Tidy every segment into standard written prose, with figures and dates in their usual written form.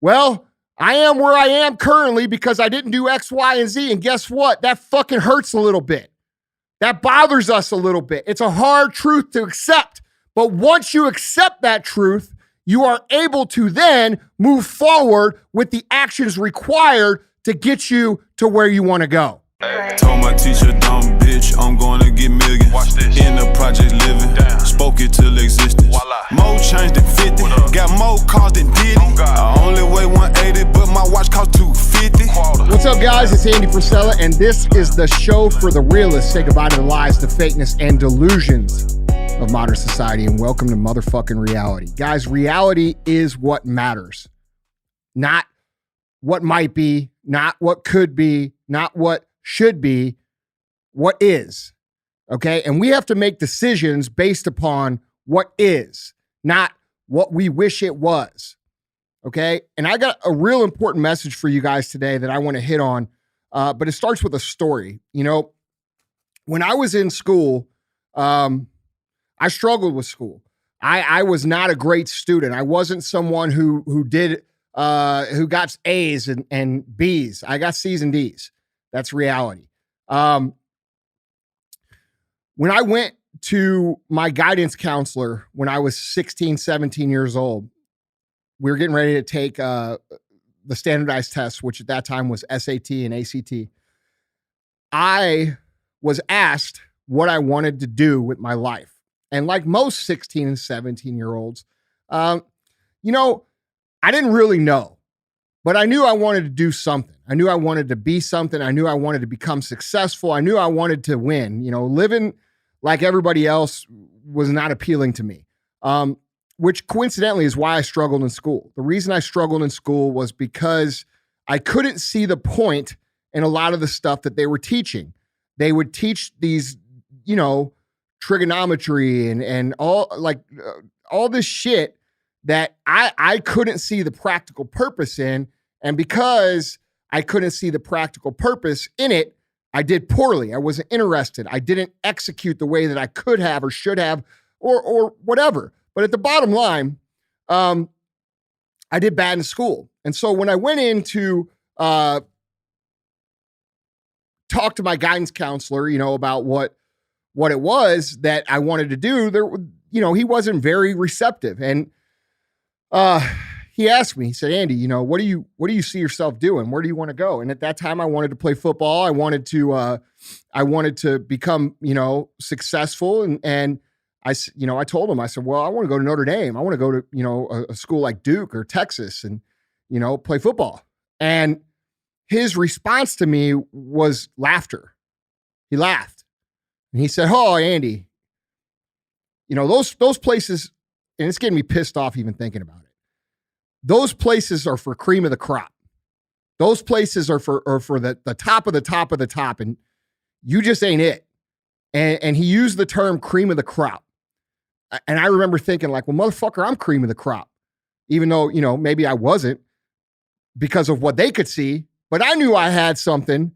Well, I am where I am currently because I didn't do X, Y, and Z. And guess what? That fucking hurts a little bit. That bothers us a little bit. It's a hard truth to accept. But once you accept that truth, you are able to then move forward with the actions required to get you to where you want to go. Told my teacher, dumb bitch, I'm gonna get millions. Watch this. In the project living, spoke it till existence. Voila. More change than 50, got more cars than Diddy. I only weigh 180, but my watch cost 250. What's up, guys? It's Andy Frisella, and this is the show for the realists. Say goodbye to the lies, the fakeness, and delusions of modern society, and welcome to motherfucking reality. Guys, reality is what matters. Not what might be, not what could be, not what should be, what is, okay? And we have to make decisions based upon what is, not what we wish it was, okay? And I got a real important message for you guys today that I want to hit on, but it starts with a story. You know, when I was in school, I struggled with school. I was not a great student. I wasn't someone who got A's and B's. I got C's and D's. That's reality. When I went to my guidance counselor when I was 16, 17 years old, we were getting ready to take the standardized tests, which at that time was SAT and ACT. I was asked what I wanted to do with my life. And like most 16 and 17-year-olds, I didn't really know, but I knew I wanted to do something. I knew I wanted to be something. I knew I wanted to become successful. I knew I wanted to win. You know, living like everybody else was not appealing to me, which coincidentally is why I struggled in school. The reason I struggled in school was because I couldn't see the point in a lot of the stuff that they were teaching. They would teach these, trigonometry and all this shit that I couldn't see the practical purpose in. And because I couldn't see the practical purpose in it, I did poorly. I wasn't interested. I didn't execute the way that I could have or should have or whatever. But at the bottom line, I did bad in school. And so when I went in to talk to my guidance counselor, about what it was that I wanted to do, he wasn't very receptive. And he asked me, he said, Andy, what do you see yourself doing? Where do you want to go? And at that time I wanted to play football. I wanted to become, successful. And I told him, I said, well, I want to go to Notre Dame. I want to go to, a school like Duke or Texas and, play football. And his response to me was laughter. He laughed and he said, oh, Andy, those places, and it's getting me pissed off even thinking about it. Those places are for cream of the crop. Those places are for the top of the top of the top, and you just ain't it. And he used the term cream of the crop. And I remember thinking like, well, motherfucker, I'm cream of the crop. Even though, maybe I wasn't because of what they could see, but I knew I had something.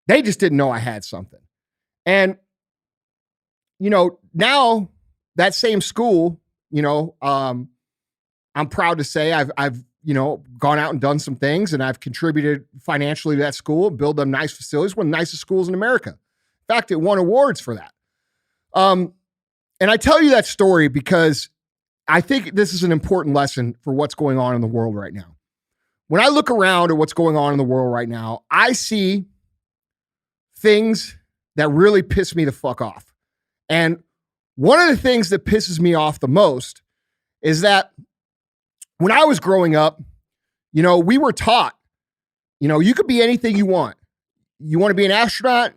They just didn't know I had something. And, now that same school, I'm proud to say I've gone out and done some things, and I've contributed financially to that school, build them nice facilities, one of the nicest schools in America. In fact, it won awards for that. And I tell you that story because I think this is an important lesson for what's going on in the world right now. When I look around at what's going on in the world right now, I see things that really piss me the fuck off. And one of the things that pisses me off the most is that when I was growing up, we were taught, you could be anything you want. You want to be an astronaut,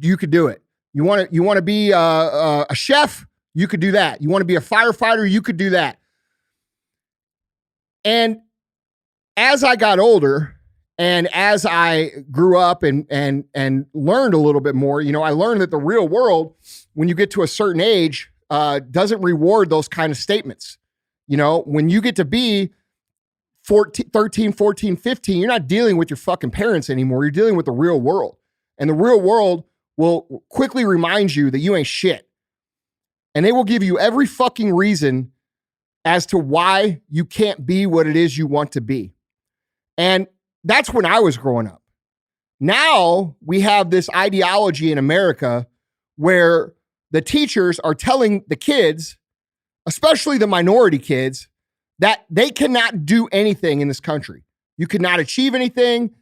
you could do it. You want to be a chef, you could do that. You want to be a firefighter, you could do that. And as I got older and as I grew up and learned a little bit more, I learned that the real world, when you get to a certain age, doesn't reward those kind of statements. When you get to be 13, 14, 15, you're not dealing with your fucking parents anymore. You're dealing with the real world. And the real world will quickly remind you that you ain't shit. And they will give you every fucking reason as to why you can't be what it is you want to be. And that's when I was growing up. Now we have this ideology in America where the teachers are telling the kids, especially the minority kids, that they cannot do anything in this country. You cannot achieve anything.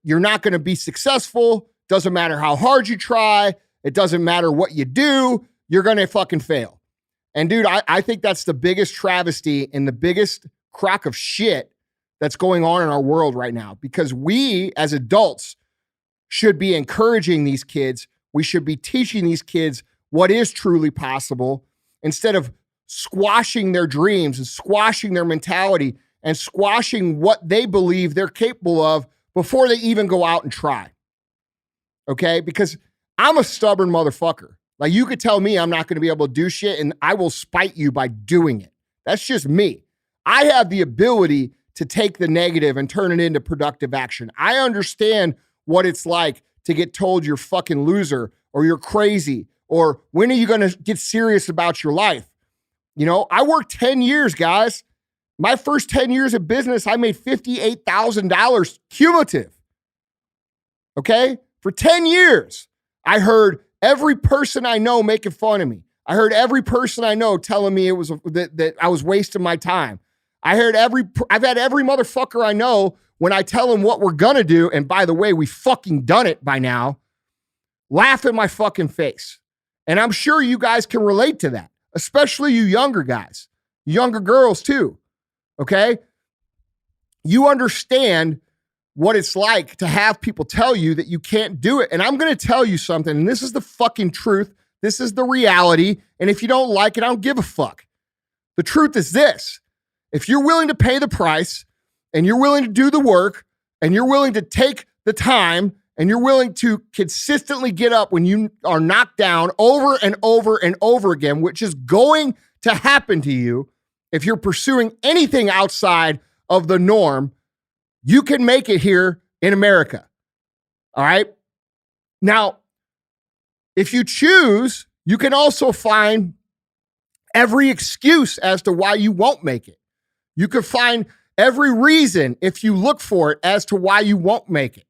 You're not going to be successful. Doesn't matter how hard you try. It doesn't matter what you do. You're going to fucking fail. And dude, I think that's the biggest travesty and the biggest crock of shit that's going on in our world right now, because we as adults should be encouraging these kids. We should be teaching these kids what is truly possible instead of squashing their dreams and squashing their mentality and squashing what they believe they're capable of before they even go out and try. Okay? Because I'm a stubborn motherfucker. Like, you could tell me I'm not going to be able to do shit and I will spite you by doing it. That's just me. I have the ability to take the negative and turn it into productive action. I understand what it's like to get told you're fucking loser or you're crazy or when are you going to get serious about your life? You know, I worked 10 years, guys. My first 10 years of business, I made $58,000 cumulative. Okay? For 10 years, I heard every person I know making fun of me. I heard every person I know telling me that I was wasting my time. I've had every motherfucker I know, when I tell them what we're gonna do, and by the way, we fucking done it by now, laugh in my fucking face. And I'm sure you guys can relate to that, especially you younger guys, younger girls too, okay? You understand what it's like to have people tell you that you can't do it. And I'm gonna tell you something, and this is the fucking truth. This is the reality. And if you don't like it, I don't give a fuck. The truth is this: if you're willing to pay the price and you're willing to do the work and you're willing to take the time and you're willing to consistently get up when you are knocked down over and over and over again, which is going to happen to you if you're pursuing anything outside of the norm, you can make it here in America. All right? Now, if you choose, you can also find every excuse as to why you won't make it. You could find every reason, if you look for it, as to why you won't make it.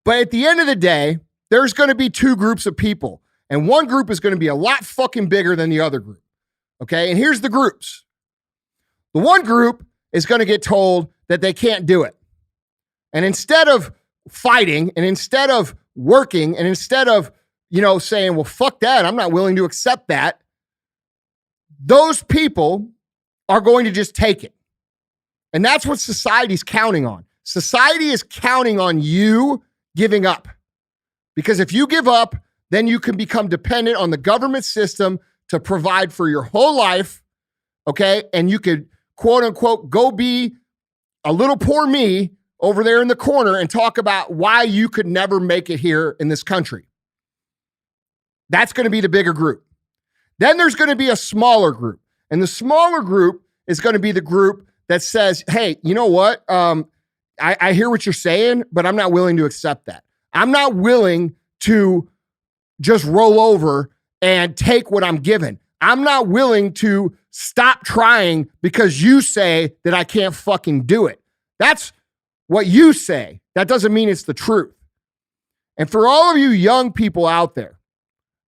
But at the end of the day, there's going to be two groups of people. And one group is going to be a lot fucking bigger than the other group. Okay? And here's the groups. The one group is going to get told that they can't do it. And instead of fighting, and instead of working, and instead of, saying, well, fuck that, I'm not willing to accept that, those people are going to just take it. And that's what society's counting on. Society is counting on you giving up. Because if you give up, then you can become dependent on the government system to provide for your whole life, okay? And you could, quote unquote, go be a little poor me over there in the corner and talk about why you could never make it here in this country. That's going to be the bigger group. Then there's going to be a smaller group. And the smaller group is going to be the group that says, hey, you know what? I hear what you're saying, but I'm not willing to accept that. I'm not willing to just roll over and take what I'm given. I'm not willing to stop trying because you say that I can't fucking do it. That's what you say. That doesn't mean it's the truth. And for all of you young people out there,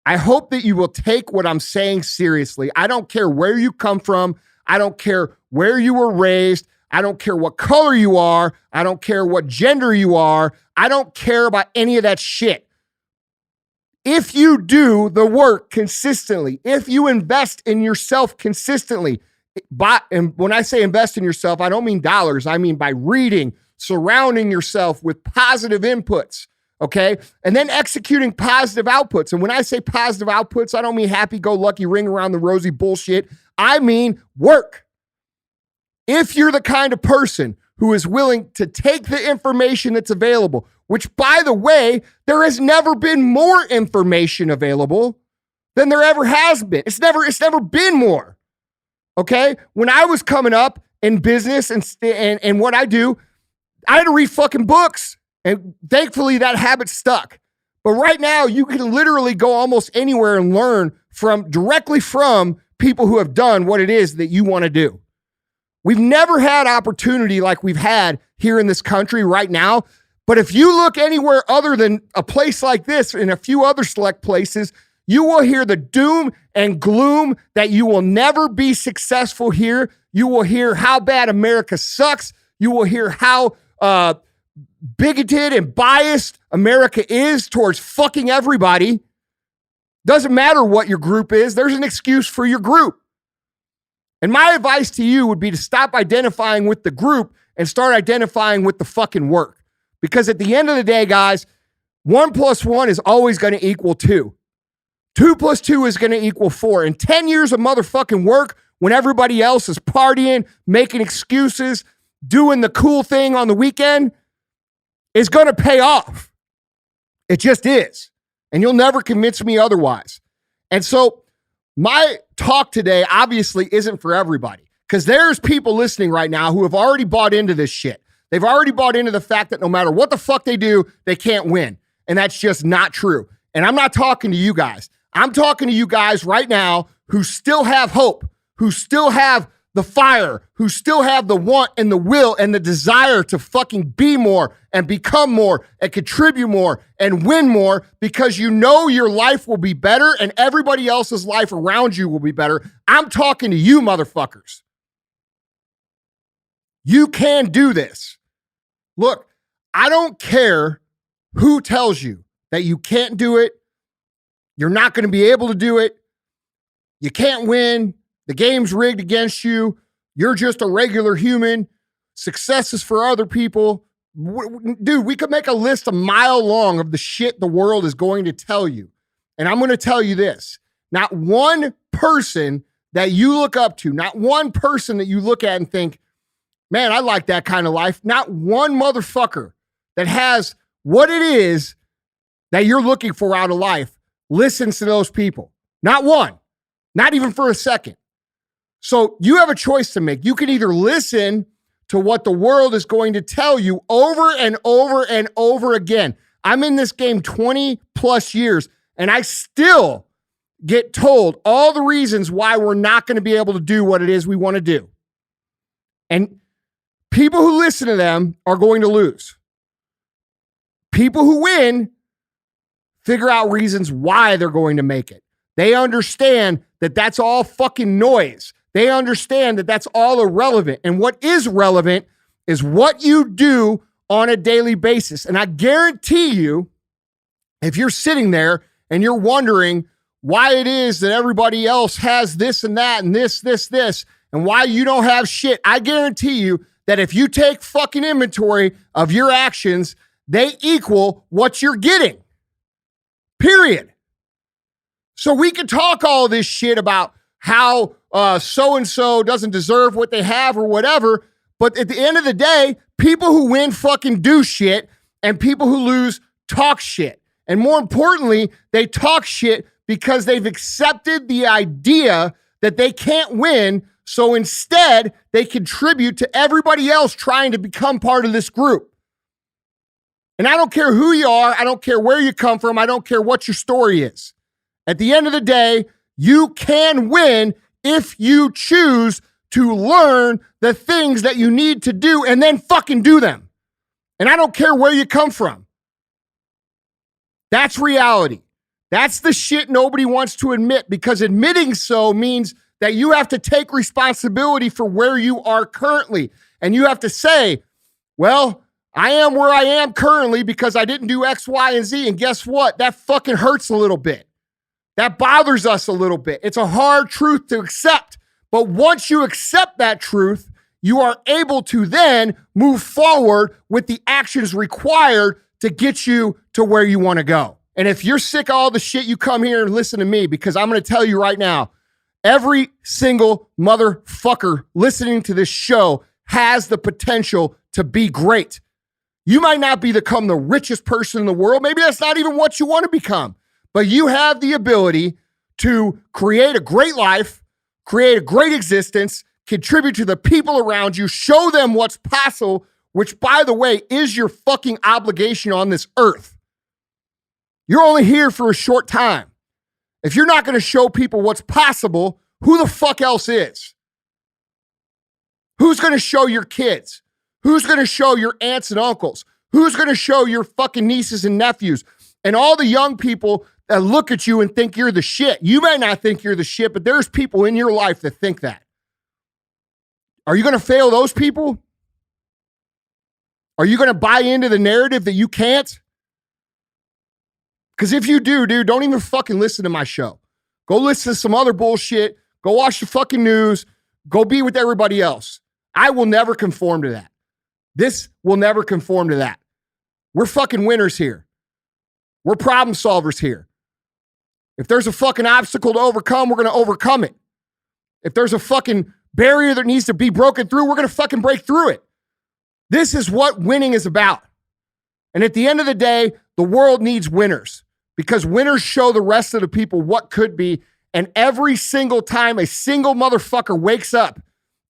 I hope that you will take what I'm saying seriously. I don't care where you come from. I don't care where you were raised. I don't care what color you are. I don't care what gender you are. I don't care about any of that shit. If you do the work consistently, if you invest in yourself consistently, and when I say invest in yourself, I don't mean dollars. I mean by reading, surrounding yourself with positive inputs, okay? And then executing positive outputs. And when I say positive outputs, I don't mean happy-go-lucky, ring around the rosy bullshit. I mean work. If you're the kind of person who is willing to take the information that's available, which, by the way, there has never been more information available than there ever has been. It's never been more, okay? When I was coming up in business and what I do, I had to read fucking books, and thankfully that habit stuck. But right now, you can literally go almost anywhere and learn directly from people who have done what it is that you want to do. We've never had opportunity like we've had here in this country right now. But if you look anywhere other than a place like this and a few other select places, you will hear the doom and gloom that you will never be successful here. You will hear how bad America sucks. You will hear how bigoted and biased America is towards fucking everybody. Doesn't matter what your group is. There's an excuse for your group. And my advice to you would be to stop identifying with the group and start identifying with the fucking work. Because at the end of the day, guys, 1 + 1 is always going to equal 2. 2 + 2 is going to equal 4. And 10 years of motherfucking work when everybody else is partying, making excuses, doing the cool thing on the weekend is going to pay off. It just is. And you'll never convince me otherwise. And so my talk today obviously isn't for everybody, because there's people listening right now who have already bought into this shit. They've already bought into the fact that no matter what the fuck they do, they can't win. And that's just not true. And I'm not talking to you guys. I'm talking to you guys right now who still have hope, who still have the fire, who still have the want and the will and the desire to fucking be more and become more and contribute more and win more, because you know your life will be better and everybody else's life around you will be better. I'm talking to you motherfuckers. You can do this. Look, I don't care who tells you that you can't do it. You're not going to be able to do it. You can't win. The game's rigged against you. You're just a regular human. Success is for other people. Dude, we could make a list a mile long of the shit the world is going to tell you. And I'm going to tell you this. Not one person that you look up to, not one person that you look at and think, man, I like that kind of life. Not one motherfucker that has what it is that you're looking for out of life listens to those people. Not one. Not even for a second. So you have a choice to make. You can either listen to what the world is going to tell you over and over and over again. I'm in this game 20 plus years, and I still get told all the reasons why we're not going to be able to do what it is we want to do. And people who listen to them are going to lose. People who win figure out reasons why they're going to make it. They understand that that's all fucking noise. They understand that that's all irrelevant. And what is relevant is what you do on a daily basis. And I guarantee you, if you're sitting there and you're wondering why it is that everybody else has this and that and this, and why you don't have shit, I guarantee you that if you take fucking inventory of your actions, they equal what you're getting. Period. So we could talk all this shit about how so-and-so doesn't deserve what they have or whatever, but at the end of the day, people who win fucking do shit, and people who lose talk shit. And more importantly, they talk shit because they've accepted the idea that they can't win, so instead they contribute to everybody else trying to become part of this group. And I don't care who you are, I don't care where you come from, I don't care what your story is. At the end of the day, you can win if you choose to learn the things that you need to do and then fucking do them. And I don't care where you come from. That's reality. That's the shit nobody wants to admit, because admitting so means that you have to take responsibility for where you are currently. And you have to say, well, I am where I am currently because I didn't do X, Y, and Z. And guess what? That fucking hurts a little bit. That bothers us a little bit. It's a hard truth to accept. But once you accept that truth, you are able to then move forward with the actions required to get you to where you want to go. And if you're sick of all the shit, you come here and listen to me, because I'm going to tell you right now, every single motherfucker listening to this show has the potential to be great. You might not become the richest person in the world. Maybe that's not even what you want to become. But you have the ability to create a great life, create a great existence, contribute to the people around you, show them what's possible, which, by the way, is your fucking obligation on this earth. You're only here for a short time. If you're not going to show people what's possible, who the fuck else is? Who's going to show your kids? Who's going to show your aunts and uncles? Who's going to show your fucking nieces and nephews? And all the young people that look at you and think you're the shit. You may not think you're the shit, but there's people in your life that think that. Are you going to fail those people? Are you going to buy into the narrative that you can't? Because if you do, dude, don't even fucking listen to my show. Go listen to some other bullshit. Go watch the fucking news. Go be with everybody else. I will never conform to that. This will never conform to that. We're fucking winners here. We're problem solvers here. If there's a fucking obstacle to overcome, we're going to overcome it. If there's a fucking barrier that needs to be broken through, we're going to fucking break through it. This is what winning is about. And at the end of the day, the world needs winners because winners show the rest of the people what could be. And every single time a single motherfucker wakes up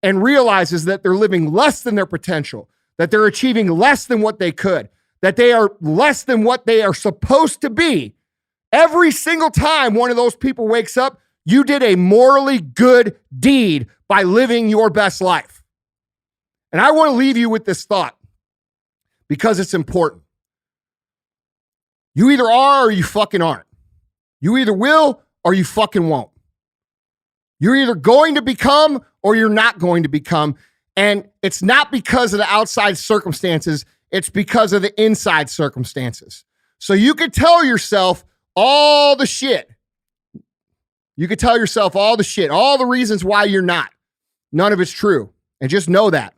and realizes that they're living less than their potential, that they're achieving less than what they could, that they are less than what they are supposed to be, every single time one of those people wakes up, you did a morally good deed by living your best life. And I want to leave you with this thought because it's important. You either are or you fucking aren't. You either will or you fucking won't. You're either going to become or you're not going to become. And it's not because of the outside circumstances. It's because of the inside circumstances. So you could tell yourself all the shit. You could tell yourself all the shit, all the reasons why you're not. None of it's true. And just know that.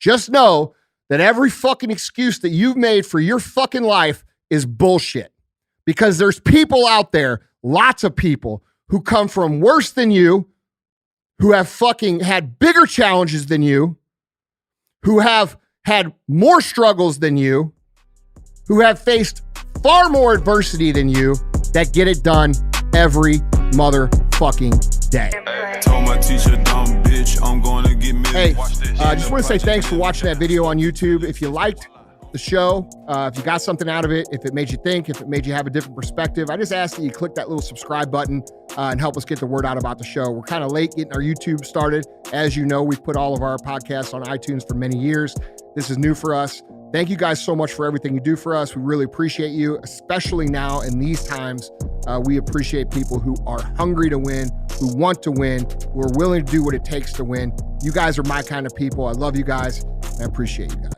Just know that every fucking excuse that you've made for your fucking life is bullshit. Because there's people out there, lots of people, who come from worse than you, who have fucking had bigger challenges than you, who have had more struggles than you, who have faced far more adversity than you, that get it done every motherfucking day. Told my teacher, dumb bitch, I'm gonna get me. Hey, I just want to say thanks for watching that video on YouTube. If you liked the show, if you got something out of it, if it made you think, if it made you have a different perspective, I just ask that you click that little subscribe button and help us get the word out about the show. We're kind of late getting our YouTube started. As you know, we've put all of our podcasts on iTunes for many years. This is new for us. Thank you guys so much for everything you do for us. We really appreciate you, especially now in these times. We appreciate people who are hungry to win, who want to win, who are willing to do what it takes to win. You guys are my kind of people. I love you guys. And I appreciate you guys.